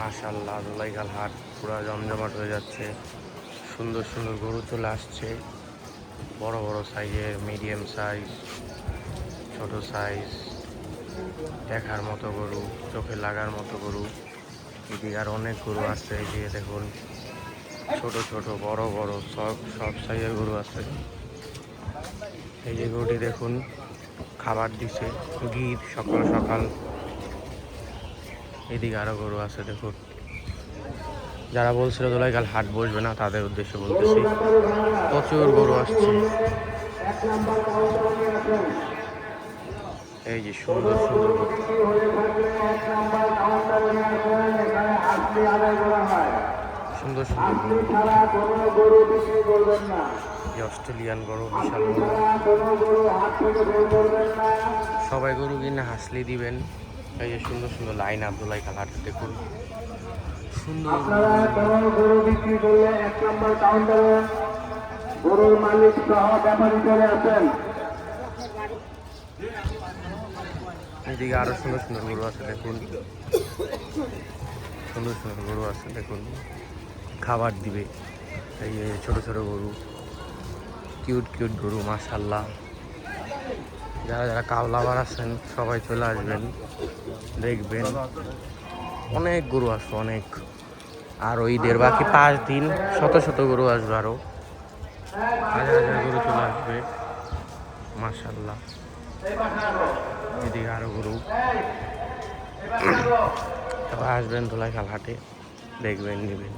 মাশাআল্লাহ ধুলাইখাল হাট পুরো জমজমাট হয়ে যাচ্ছে। সুন্দর সুন্দর গরু চলে আসছে, বড় বড় সাইজের, মিডিয়াম সাইজ, ছোট সাইজ, দেখার মতো গরু, চোখে লাগার মতো গরু। এদিকে আর অনেক গরু আছে, এই যে দেখুন ছোট ছোট বড় বড় সব সাইজের গরু আছে। এই যে গরুটি দেখুন খাবার দিছে গির সকাল সকাল। এদিকে আরো গরু আছে দেখুন। যারা বলছিল ধুলাইখাল হাট বসবে না তাদের উদ্দেশ্যে বলতেছি, প্রচুর গরু আসছে। এই যে সুন্দর সুন্দর গরু, সুন্দর সুন্দর গরু, অস্ট্রেলিয়ান গরু, বিশাল গরু। সবাই গরু কিনে হাসলি দিবেন। এই যে সুন্দর সুন্দর লাইন আপ ধুলাইখাল হাট দেখুন, সুন্দর গরু বিক্রি করলে 1 নম্বর কাউন্টারে গরুর মালিক সহ ব্যাপারী চলে আসেন। এদিকে আরো সুন্দর সুন্দর গরু আছে দেখুন, সুন্দর সুন্দর গরু আছে দেখুন, খাবার দিবে। এই যে ছোট ছোট গরু, কিউট কিউট গরু, মাশাআল্লাহ। যারা যারা কাওলাবার আছেন সবাই চলে আসবেন, দেখবেন অনেক গরু আসবে অনেক। আর ঈদের বাকি 5 দিন শত শত গরু আসবে, আরো হাজার হাজার গরু চলে আসবে, মাশাআল্লাহ। এদিকে আরো গরু, সবাই আসবেন ধুলাইখাল হাটে, দেখবেন নেবেন।